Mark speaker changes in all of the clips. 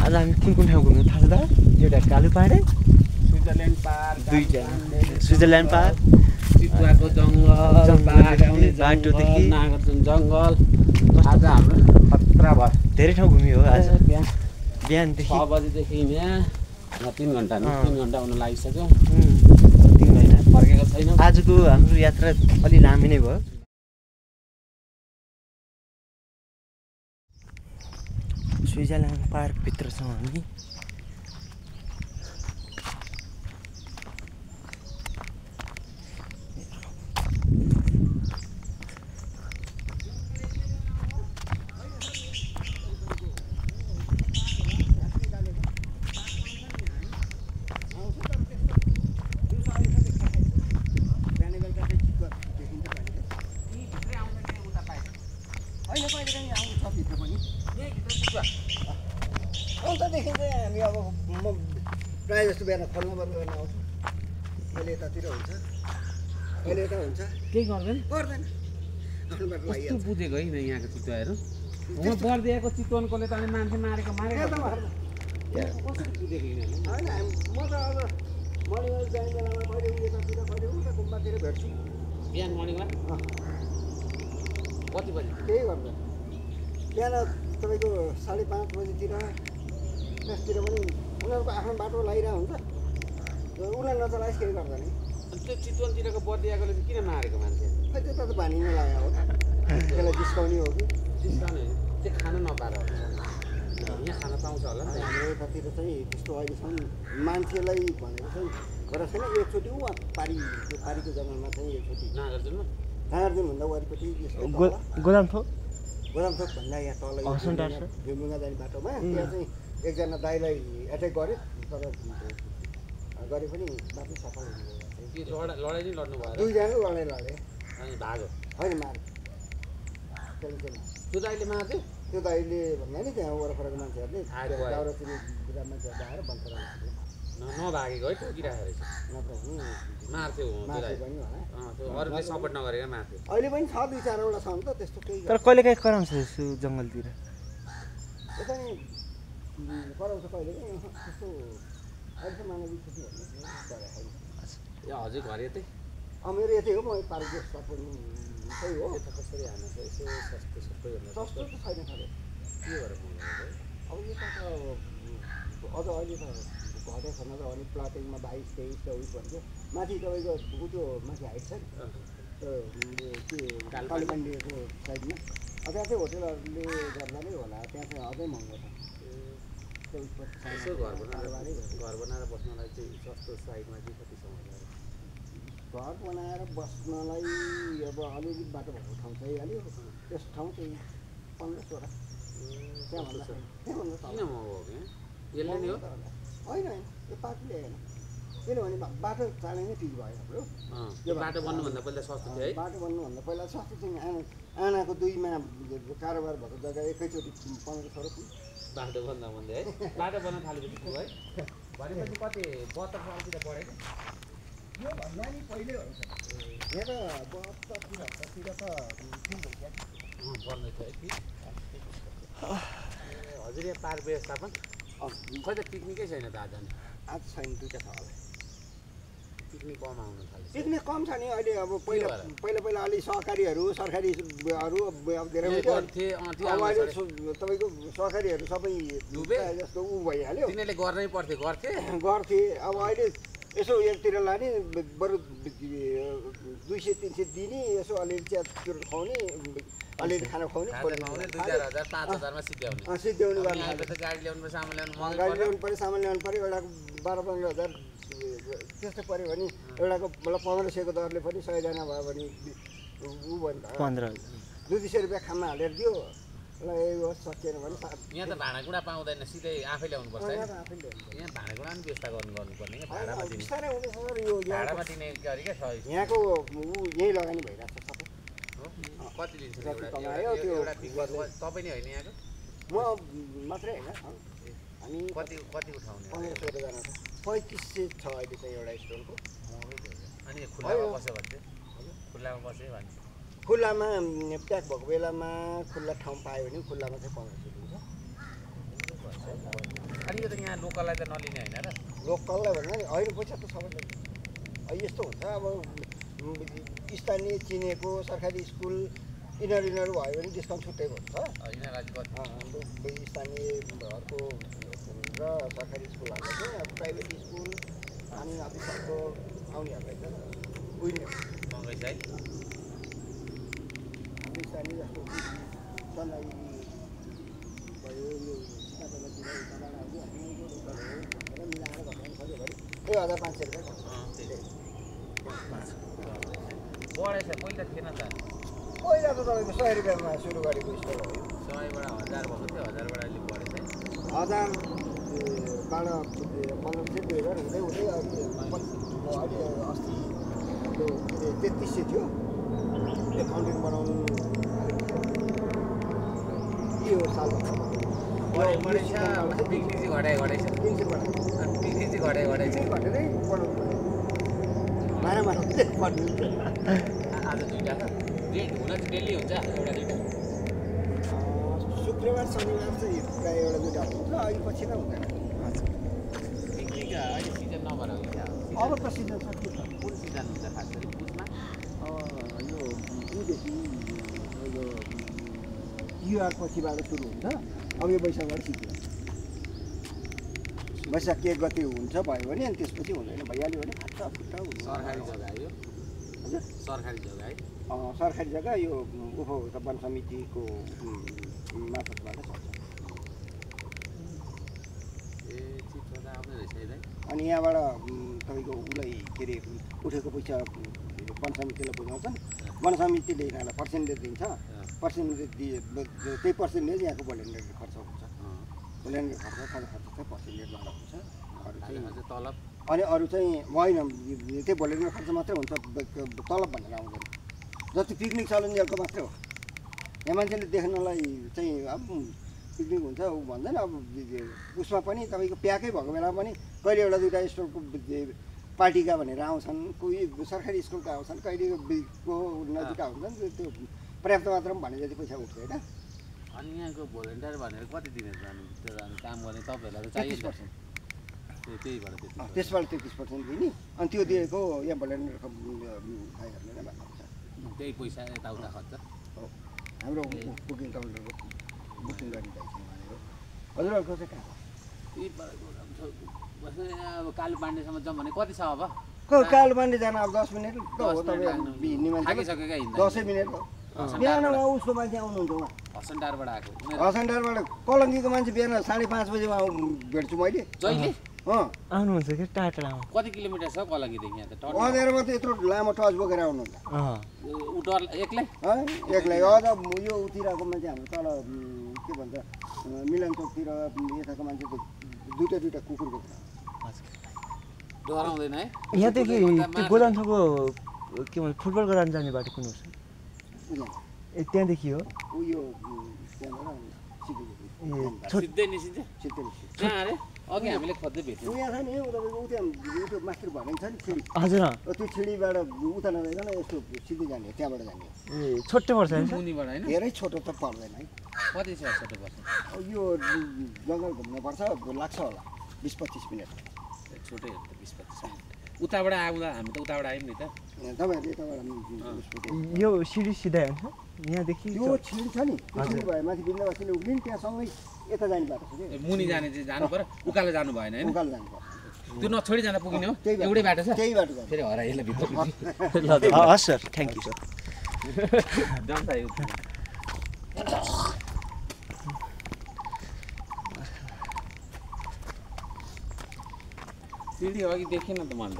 Speaker 1: आज हामी कुन ठाउँ घुम्नु थाहा छ त? एउटा कालुपाडे,
Speaker 2: स्विजरल्यान्ड पार्क,
Speaker 1: स्विजरल्यान्ड पार्क,
Speaker 2: चितुवाको जङ्गल, बाघ आउने बाटोदेखि नागार्जुन जङ्गल। आज हाम्रो खतरा भयो।
Speaker 1: धेरै ठाउँ घुम्यो हो आज। बिहानदेखि
Speaker 2: 6 बजेदेखि यहाँ 3 घन्टा आउन लागिसक्यो।
Speaker 1: 3 महिना
Speaker 2: फर्केको छैन।
Speaker 1: आजको हाम्रो यात्रा अलि लामै नै भयो। स्विजरल्यान्ड पार्कभित्र छौँ हामी।
Speaker 3: आउँछदेखि चाहिँ हामी अब म प्रायः जस्तो बिहान खोल्न बन्द गर्न आउँछु। कहिले यतातिर हुन्छ, कहिले यता हुन्छ।
Speaker 2: केही गर्दैन
Speaker 3: गर्दैन आफ्नो बाटो
Speaker 2: कस्तो बुझेको है यहाँको चितुवाहरू। म बर्दियाको चितवनकोले त अनि मान्छे मारेको
Speaker 3: कसरी बुझेको होइन म त अब मर्निङ वाक जाने बेलामा कहिले यतातिर कहिले उता गुम्बातिर भेट्छु।
Speaker 2: बिहान मर्निङ वाक कति बजी?
Speaker 3: केही गर्दैन बिहान तपाईँको 5:30 बजीतिर त्यसतिर पनि उनीहरूको आफ्नो बाटो लगाइरहेको हुन्छ। उनीहरू नचलाएस केही गर्दैन।
Speaker 2: अनि त्यो चितवनतिरको बर्दियाकोले चाहिँ किन मारेको मान्छे?
Speaker 3: खै त्यो त भानी नै लाग्यो हो। त्यसलाई जिस्काउने हो कि
Speaker 2: जिस्काउने होइन, त्यो खानु नपाएर यहाँ खान पाउँछ होला नि त।
Speaker 3: हाम्रो यतातिर चाहिँ त्यस्तो अहिलेसम्म मान्छेलाई भनेको चाहिँ गरेको छैन। एकचोटि ऊ त्यो पारीको जङ्गलमा चाहिँ एकचोटि नागार्जुनभन्दा वरिपट्टि
Speaker 1: गोदामथोक
Speaker 3: भन्दा यहाँ तल भीमडुङ्गा जाने बाटोमा त्यहाँ चाहिँ एकजना दाइलाई एट्याक गर्यो। तर गरे पनि बाटो सफल हुनुभयो।
Speaker 2: लडाइँ नै लड्नु भयो?
Speaker 3: 2 जना लडे
Speaker 2: अनि भागो
Speaker 3: होइन मारे।
Speaker 2: त्यो दाइले मार्थ्यो?
Speaker 3: त्यो दाइले भन्दा नि त्यहाँ वरपरको मान्छेहरूले दाउरातिर मान्छेहरू आएर बन्द
Speaker 2: नभागेको है टोकिरहेको रहेछ
Speaker 3: नत्र पनि
Speaker 2: मार्थ्यो
Speaker 3: पनि होला।
Speaker 2: अरूले सपोर्ट नगरेर मार्थ्यो।
Speaker 3: अहिले पनि 2-4वटा छ नि त त्यस्तो केही।
Speaker 1: तर कहिले काहीँ कराउँछ यसो जङ्गलतिर?
Speaker 3: यता नि कराउँछ कहिले काहीँ त्यस्तो अहिलेसम्म मानवीय क्षति भन्ने गरेको छैन।
Speaker 2: ए हजुर घर यतै?
Speaker 3: मेरो यतै हो। म पार्कको सपोर्ट सही हो।
Speaker 2: यता कसरी हाल्नु छ यसो सस्तो सबै हेर्नु
Speaker 3: सस्तो त छैन खाले
Speaker 2: के गरेर
Speaker 3: अब यता त अझ अहिले त घटेको छैन त। अनि प्लटिङमा 22-23 24 भन्छ। माथि तपाईँको त्यो माथि हाइट छ नि के कालीपाण्डेको साइडमा त्यहाँ चाहिँ होटेलहरूले गर्दा नै होला। त्यहाँ चाहिँ अझै महँगो छ।
Speaker 2: यसो घर बनाएर बस्नलाई चाहिँ सस्तो साइडमा चाहिँ कति समय लाग्यो?
Speaker 3: घर बनाएर बस्नलाई अब अलिअलि बाटो भएको ठाउँ चाहिँ हाल्यो। त्यस ठाउँ चाहिँ 15-16 त्यहाँभन्दा
Speaker 2: किन महँगो हो कि यसले नै हो?
Speaker 3: होइन यो पार्कले होइन। किनभने बाटो चाँडै नै ठिक भयो हाम्रो।
Speaker 2: यो बाटो बन्नुभन्दा पहिला सस्तो थियो है?
Speaker 3: बाटो बन्नुभन्दा पहिला सस्तो थियो। आनाको 2मा कारोबार भएको जग्गा एकैचोटि 15-16 थियो।
Speaker 2: बाटो बन्दा भन्दै है? बाटो बन्न थालेपछि थियो है? भनेपछि कति 72 सालतिर पढेको?
Speaker 3: यो भन्दा नि पहिल्यै हुन्छ। यहाँ त 72-73 त ठिक भइसक्यो।
Speaker 2: बन्दै थियो है? हजुर यहाँ पार्क व्यवस्थापन खै त पिकनिकै छैन त
Speaker 3: आज छैन। 2टा छ होला।
Speaker 2: पिकनिक कम आउनु थाल्यो।
Speaker 3: पिकनिक कम छ नि अहिले। अब पहिला अलि सरकारीहरू अब धेरै
Speaker 2: गर्थ्यो।
Speaker 3: अब अहिले तपाईँको सरकारीहरू सबै जस्तो ऊ भइहाल्यो।
Speaker 2: तिनीहरूले गर्नै पर्थ्यो
Speaker 3: गर्थे। अब अहिले यसो एकतिर लाने बरु 200-300 दिने यसो अलिअलि चिया खुवाउने अलिअलि खाना खुवाउने
Speaker 2: 2,000 5,000मा
Speaker 3: सिद्ध्याउने
Speaker 2: गाडी ल्याउनु पर्छ सामान
Speaker 3: ल्याउनु पऱ्यो सामान ल्याउनु पऱ्यो। एउटाको 12-15 हजार त्यस्तो पऱ्यो भने एउटाको मतलब 1500को दरले पनि 100 जना भयो भने ऊ भन्दा 200 रुपियाँ खाना हालेर दियो ल यही होस्। सकिएन भने
Speaker 2: यहाँ त भाँडाकुँडा पाउँदैन सिधै आफै ल्याउनुपर्छ है? यहाँ भाँडाकुँडा पनि व्यवस्था गर्नुपर्ने क्या भाडामा दिने गरी क्या सहयोग।
Speaker 3: यहाँको ऊ यही लगानी भइरहेको छ सबै।
Speaker 2: कति लिन्छ तपाईँ नै होइन यहाँको?
Speaker 3: म मात्रै होइन हामी
Speaker 2: कति उठाउने?
Speaker 3: 1500 जना छ। 3500 छ अहिले चाहिँ एउटा स्टोरको।
Speaker 2: अनि खुल्लामा बस्यो भने खुल्लामा बस्यो भने
Speaker 3: खुल्लामा प्याक भएको बेलामा खुल्ला ठाउँ पायो भने खुल्लामा चाहिँ 1500 दिन्छ।
Speaker 2: यहाँ लोकललाई त नलिने होइन र
Speaker 3: लोकललाई भन्दा नि होइन पैसा त सबैले यस्तो हुन्छ अब स्थानीय चिनेको सरकारी स्कुल यिनीहरू भयो भने डिस्काउन्ट छुट्टै हुन्छ
Speaker 2: यिनीहरूलाई कति
Speaker 3: हाम्रो स्थानीयहरूको र सरकारी स्कुलहरूलाई चाहिँ अब प्राइभेट स्कुल अनि अफिसहरूको आउनेहरूलाई चाहिँ उहिले
Speaker 2: महँगै छ है
Speaker 3: हाम्रो स्थानीय जस्तो सन्नाइ भयो यो सीतातलातिर उताबाट आउँथ्यो भनेर मिलाएर भन्नु सक्यो भने 1500 रुपियाँ
Speaker 2: बढेछ पहिला थिएन त
Speaker 3: पहिला त तपाईँको 100 रुपियाँमा सुरु गरेको स्कुल हो
Speaker 2: 100बाट 1000 भएको थियो 1000बाट अहिले बढेछ है
Speaker 3: 1000बाट 1500 2000 हुँदै हुँदै अहिले अस्ति त्यो 3300 थियो त्यो फाउन्टेन बनाउनु यो साल
Speaker 2: बढेछ पिकनिक चाहिँ घटाएछ
Speaker 3: 300
Speaker 2: पिकनिक चाहिँ घटाएछ
Speaker 3: घटेरै बनाउनु मारामा पढ्नु
Speaker 2: आज दुईटा छ डेट हुन चाहिँ डेली हुन्छ एउटा दुईटा
Speaker 3: शुक्रबार शनिबार चाहिँ प्रायः एउटा दुईटा हुन्छ अहिले पछि त हुँदैन
Speaker 2: पिकनिक अहिले सिजन नभएर हो क्या
Speaker 3: अब त सिजन सक्यो
Speaker 2: कुन सिजन हुन्छ खास गरी पुसमा
Speaker 3: यो उदेखि यो युआर पछिबाट सुरु हुन्छ अब यो वैशाखबाट सिक्यो वैशाख 1 गते हुन्छ भयो भने अनि त्यसपछि हुँदैन भइहाल्यो भने फाट्छ फुट्टा हुन्छ
Speaker 2: सरकारी जग्गा यो
Speaker 3: हजुर
Speaker 2: सरकारी जग्गा है
Speaker 3: सरकारी जग्गा यो उपभोक्ता वन समितिको मार्फतबाट सक्छ
Speaker 2: ए चित्र त आउने रहेछ है
Speaker 3: अनि यहाँबाट तपाईँको उसलाई के अरे उठेको पैसा वन समितिलाई बुझाउँछन् वन समितिले यिनीहरूलाई पर्सेन्टेज दिन्छ पर्सेन्टेज त्यही पर्सेन्टेज यहाँको भोलिन्टियर खर्च हुन्छ भोलिन्टियर खर्च खाने खर्च चाहिँ पर्सेन्टेजबाट हुन्छ अरू चाहिँ
Speaker 2: तलब
Speaker 3: अनि अरू चाहिँ होइन त्यही भोलिन्टियर खर्च मात्रै हुन्छ तलब भनेर आउँदैन जति पिकनिक चलुन्जेलको मात्रै हो यहाँ मान्छेले देख्नलाई चाहिँ अब पिकनिक हुन्छ ऊ भन्दैन अब उसमा पनि तपाईँको प्याकै भएको बेलामा पनि कहिले एउटा दुईवटा स्टोरको पार्टीका भनेर आउँछन् कोही सरकारी स्कुलका आउँछन् कहिलेको नजिकका हुन्छन् त्यो पर्याप्त मात्रामा भने जति पैसा उठ्दैन
Speaker 2: अनि यहाँको भोलिन्टियर भनेर कति दिने त्यो काम गर्ने तपाईँहरूलाई त चाहियो
Speaker 3: 30%
Speaker 2: त्यही भएर
Speaker 3: त्यसबाट 30% दिने अनि त्यो दिएको यहाँ भोलिन्टियरको भाइहरूले नै भन्नुहुन्छ
Speaker 2: त्यही पैसा यताउता खर्च
Speaker 3: हो हाम्रो बुकिङ काउन्टरको बुकिङ गरिरहेको छ भनेर हजुरहरूको चाहिँ कहाँ
Speaker 2: अब कालु पाण्डेसम्म जाउँ भने कति छ अब
Speaker 3: कालो पाण्डे जान अब 10 मिनट त हो तपाईँ हिँड्ने मान्छे
Speaker 2: थाकिसक्यो क्या हिँड्दा
Speaker 3: 10 मिनट हो बिहान उसको मान्छे आउनुहुन्छ उहाँ
Speaker 2: हसनटारबाट आएको
Speaker 3: हसनटारबाट कलङ्कीको मान्छे बिहान 5:30 बजेमा भेट्छु मैले
Speaker 2: जहिले
Speaker 1: आउनुहुन्छ कि टाढा
Speaker 2: कति किलोमिटर छ कलङ्कीदेखि यहाँ त
Speaker 3: अँधेरोमा त यत्रो लामो टच बोकेर आउनुहुन्छ
Speaker 2: उडर एक्लै
Speaker 3: एक्लै अझ यो उतिरको मान्छे हाम्रो तल के भन्छ मिलन चोकतिर यताको मान्छे त दुईटा कुकुर बोकेर
Speaker 2: डराउँदैन है
Speaker 1: यहाँदेखि त्यो गोदामथोको के भन्छ फुटबल ग्राउन्ड जाने बाटो कुन हो ए त्यहाँदेखि हो
Speaker 3: उयो
Speaker 2: सिधै निस्किन्छ कहाँ अरे अघि हामीले खोज्दै भेट्यौँ
Speaker 3: यहाँ छ नि तपाईँको त्यो मास्टर भनेको छ नि छिडी
Speaker 1: हजुर
Speaker 3: त्यो छिडीबाट उता नगइकन यस्तो सिधै जाने त्यहाँबाट जाने
Speaker 1: ए छोटो पर्छ
Speaker 2: मुनिबाट होइन
Speaker 3: धेरै छोटो त पर्दैन है
Speaker 2: कति छ छोटो पर्छ
Speaker 3: यो जङ्गल घुम्नुपर्छ लाग्छ होला 20-25 मिनट
Speaker 2: छोटै हो त 20-25 मिनट उताबाट आउँदा हामी त उताबाट आयौँ नि त
Speaker 3: तपाईँहरूले यताबाट
Speaker 1: यो सिडी सिधा हुन्छ यहाँदेखि
Speaker 3: यो छिडी छ नि छिडी भयो माथि बिन्दवासीले उक्लिन् त्यहाँसँगै यता जाने बाटो छ कि
Speaker 2: मुनि जाने चाहिँ जानु पर्यो उकालो जानु भएन होइन
Speaker 3: उकालो जानु पर्छ
Speaker 2: त्यो नछोडी जान पुगिने हो एउटै बाटो छ
Speaker 3: त्यही बाटो जानु
Speaker 2: फेरि हराइले भित्र
Speaker 1: हस् सर थ्याङ्क यू सर
Speaker 2: जान्छ यो सिडी अघि देखेन त मैले त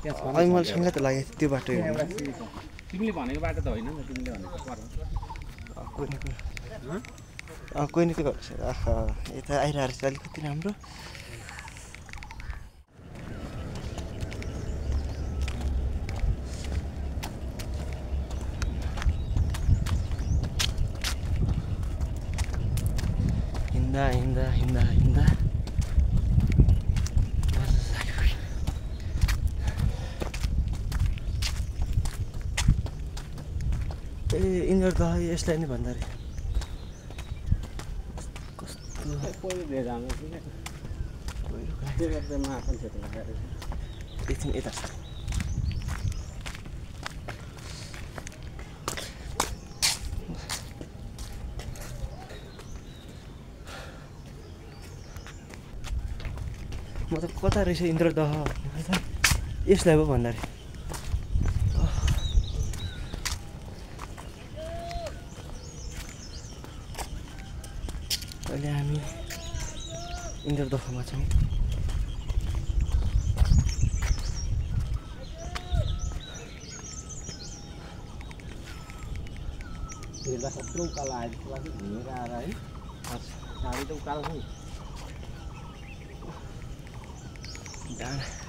Speaker 1: अहिले मलाई सँगै त लागेको थियो त्यो बाटो
Speaker 2: तिमीले भनेको बाटो त होइन नि त तिमीले भनेको पर
Speaker 1: कोही त गर्छ यता आइरहेको रहेछ अलिकति राम्रो हिँड्दा ए यिनीहरू त यसलाई नै भन्दा अरे कस्तो
Speaker 3: त्यो माफन क्षेत्र लगाएर
Speaker 1: एकछिन यता छ म त कता रहेछ इन्द्रदह यसलाई पो भन्दा अहिले हामी इन्द्रदहमा छौँ
Speaker 3: हेर्दा कत्रो उकालो आयो जस्तो लाग्यो घुमेर आएर है साडी त उकालो छ नि
Speaker 1: डाँडा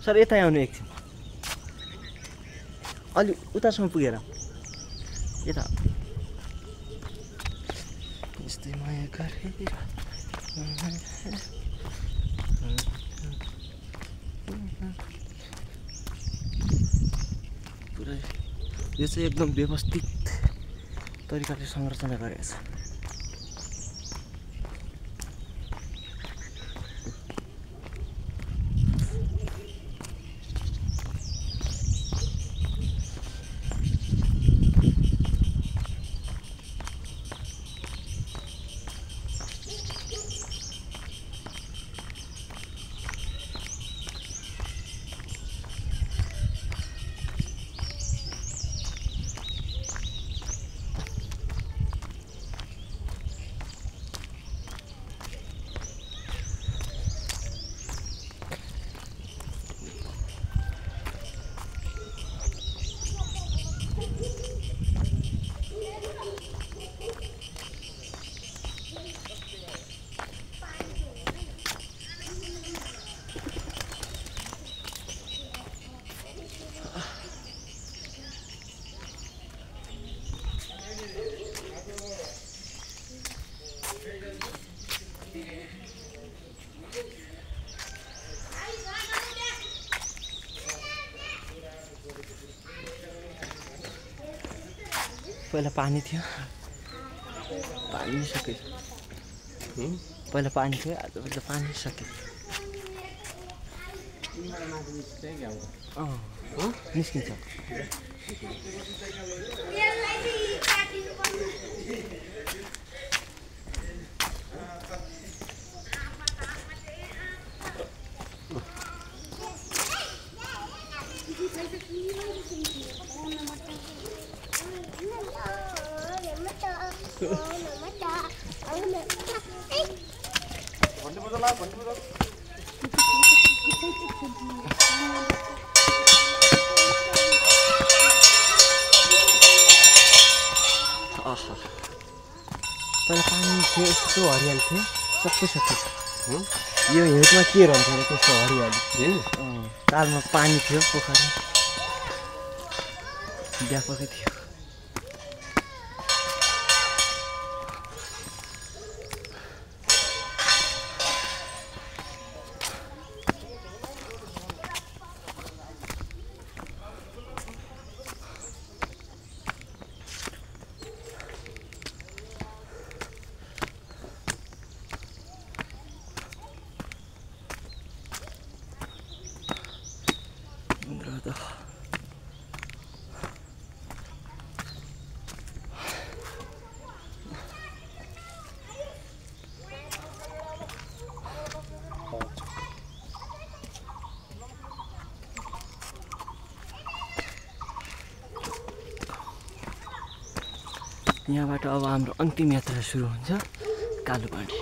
Speaker 1: सर यता आउनु एकछिन अलि उतासम्म पुगेर यता यस्तै माया गरेर पुरै यो चाहिँ एकदम व्यवस्थित तरिकाले संरचना गरेको छ पहिला पानी थियो पानी सक्यो पहिला पानी थियो आज पानी सक्यो निस्किन्छ पहिला पानी थियो यस्तो हरियाली थियो सबै सकिन्छ यो हिउँदमा के रहन्थ्यो अरे त्यस्तो हरियाली तालमा पानी थियो पोखरी व्यापकै थियो यहाँबाट अब हाम्रो अन्तिम यात्रा सुरु हुन्छ कालुपानी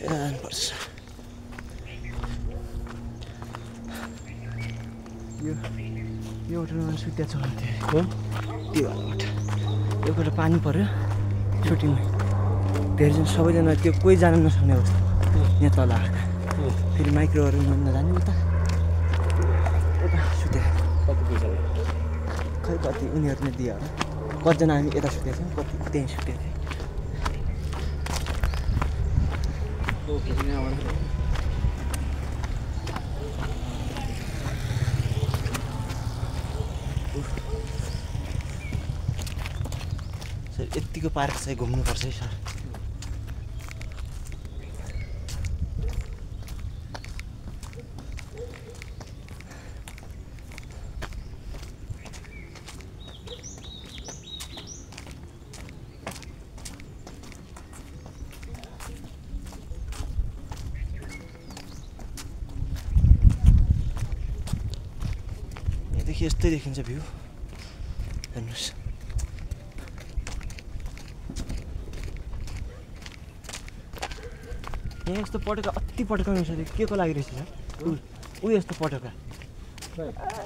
Speaker 1: जानुपर्छ यो होटलमा सुत्या छ त्यो होला एउटा पानी पर्यो सुटिङमा धेरैजना सबैजना त्यो कोही जान नसक्ने अवस्था यहाँ तल आएर फेरि माइक्रोहरू नजाने उता सुते
Speaker 2: कति पैसा
Speaker 1: खै कति उनीहरूले दियो होला कतिजना हामी यता सुतेको छौँ कति त्यहीँ सुतेको थियो सर यत्तिको पार्क चाहिँ घुम्नुपर्छ है सर यहाँदेखि यस्तै देखिन्छ भ्यू हेर्नुहोस् यहाँ यस्तो पटेका अति पटेकाउनु छ के को लागि रहेछ सर ऊ यस्तो पटेका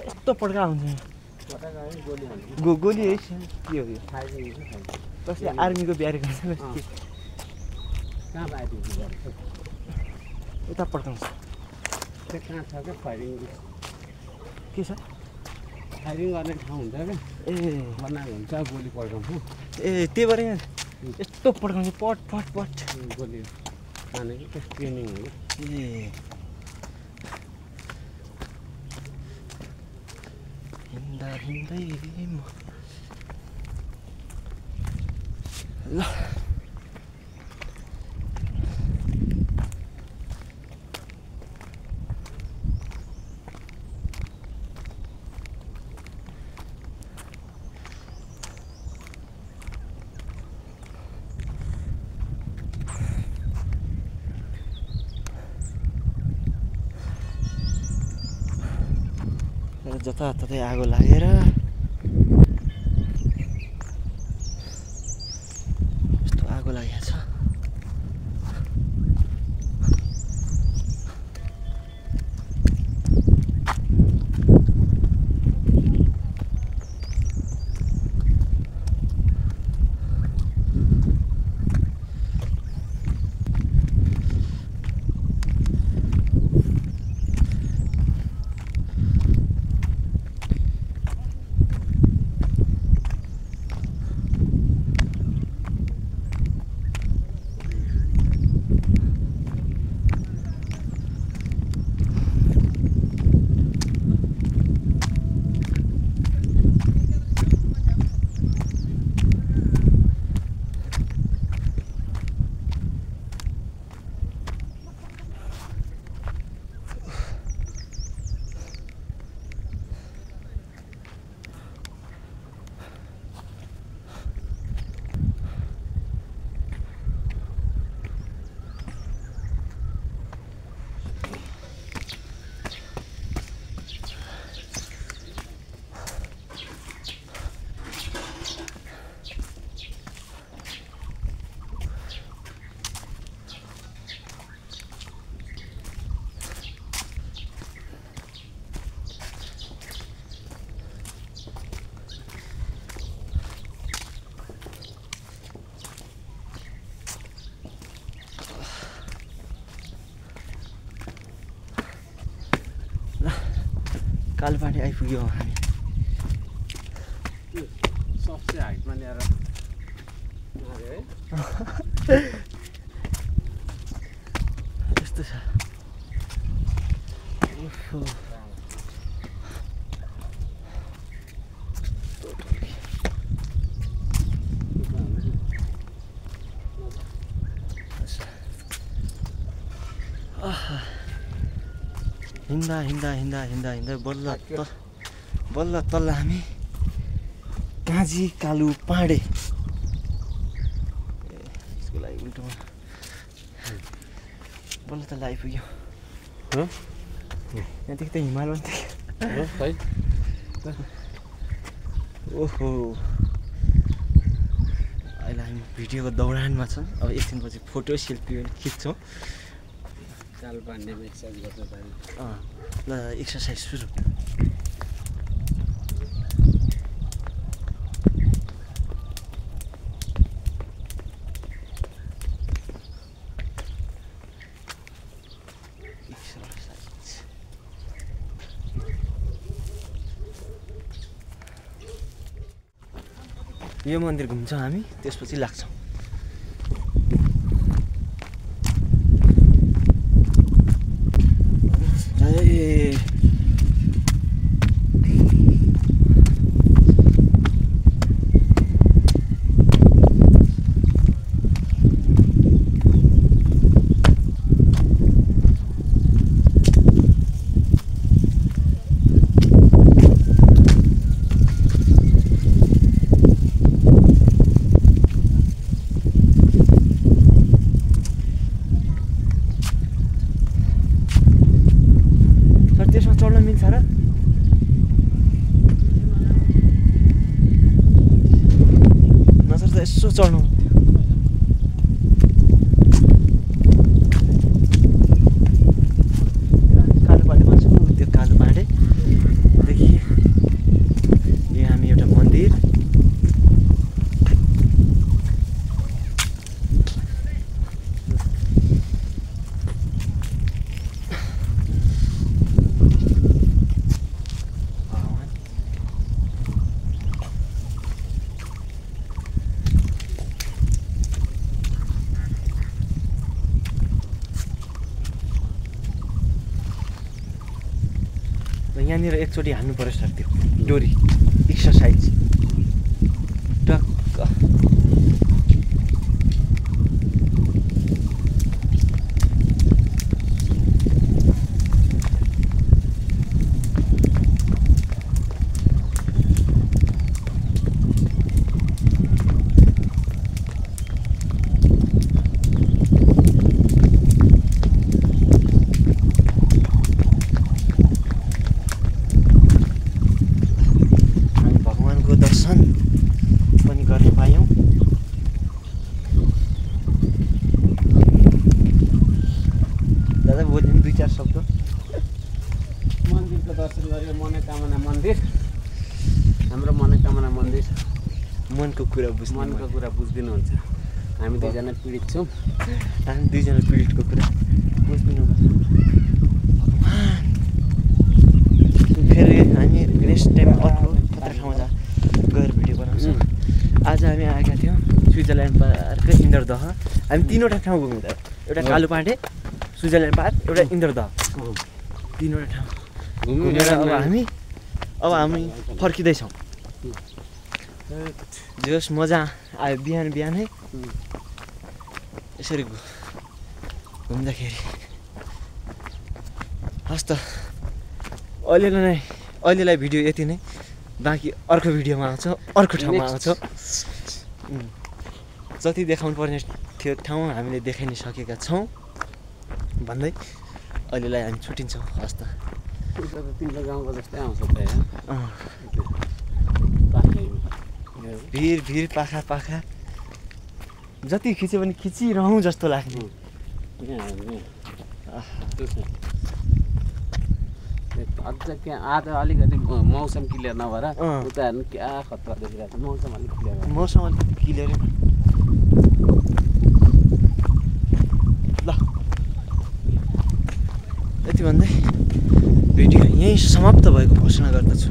Speaker 1: यस्तो पटेका हुन्छ गोली है के हो यो कसले आर्मीको बिहारी गर्छ यता पड्काउँछ
Speaker 3: कहाँ छ क्या फायरिङ
Speaker 1: के छ
Speaker 3: फायरिङ गर्ने ठाउँ हुन्छ क्या
Speaker 1: ए
Speaker 3: बनाएको हुन्छ गोली पड्काउँछ
Speaker 1: ए त्यही भएर यहाँ यस्तो पड्काउँछ पट पट पट
Speaker 3: गोली हानेको ट्रेनिङ हो
Speaker 1: ए हिँड्दा हिँड्दै म ल जताततै आगो लागेर यस्तो आगो लागेको छ कालपाटी आइपुग्यौँ हामी
Speaker 3: सबसे हाइटमा ल्याएर है
Speaker 1: यस्तो छ ओहो हिँड्दा हिँड्दा हिँड्दा हिँड्दा हिँड्दै बल्ल तल्ल हामी काजी कालु पाँडे यसको लागि उल्टोमा बल्ल तल्ल आइपुग्यो यहाँदेखि त हिमाल पनि देख्यो ओहो अहिले हामी भिडियोको दौडानमा छौँ अब एकछिनपछि फोटो सेल्फी पनि खिच्छौँ
Speaker 3: कालपाण्डेमा एक्सर्साइज गर्छ
Speaker 1: ल एक्सर्साइज सुरु यो मन्दिर घुम्छौँ हामी त्यसपछि लाग्छौँ यसो चढ्नु कालो पाटेमा छु त्यो कालो पाटेदेखि यो हामी एउटा मन्दिर यहाँनिर एकचोटि हान्नु पर्यो सर त्यो डोरी एक्सर्साइज टक्क
Speaker 2: मन्दिरको दर्शन गरेर मनोकामना मन्दिर हाम्रो मनोकामना मन्दिर
Speaker 1: मनको कुरा
Speaker 2: बुझिदिनुहुन्छ हामी दुईजना पीडित छौँ
Speaker 1: हामी दुईजना पीडितको कुरा बुझिदिनु फेरि हामी नेक्स्ट टाइम अर्को खतरा ठाउँमा गएर भिडियो बनाउँछौँ आज हामी आएका थियौँ स्विजरल्यान्ड पार्कको इन्द्रदह हामी तीनवटा ठाउँ घुम्यौँ एउटा कालोपाटे स्विजरल्यान्ड पार्क एउटा इन्द्रदह तीनवटा ठाउँ घुमेर अब हामी फर्किँदैछौँ जस मजा आयो बिहानै यसरी घुम्दाखेरि हस् त अहिलेलाई भिडियो यति नै बाँकी अर्को भिडियोमा आउँछ अर्को ठाउँमा आउँछ जति देखाउनु पर्ने थियो ठाउँ हामीले देखाइ नै सकेका छौँ भन्दै अहिलेलाई हामी छुट्टिन्छौँ हस् त
Speaker 2: तिम्रो गाउँको जस्तै आउँछ
Speaker 1: भिर पाखा जति खिच्यो भने खिचिरहँ जस्तो लाग्ने
Speaker 2: अझ क्या आज अलिकति मौसम क्लियर नभएर उता हेर्नु क्या खतरा देखिरहेको छ मौसम अलिक
Speaker 1: क्लियर ल यति भन्दै भिडियो यहीँ समाप्त भएको घोषणा गर्दछु।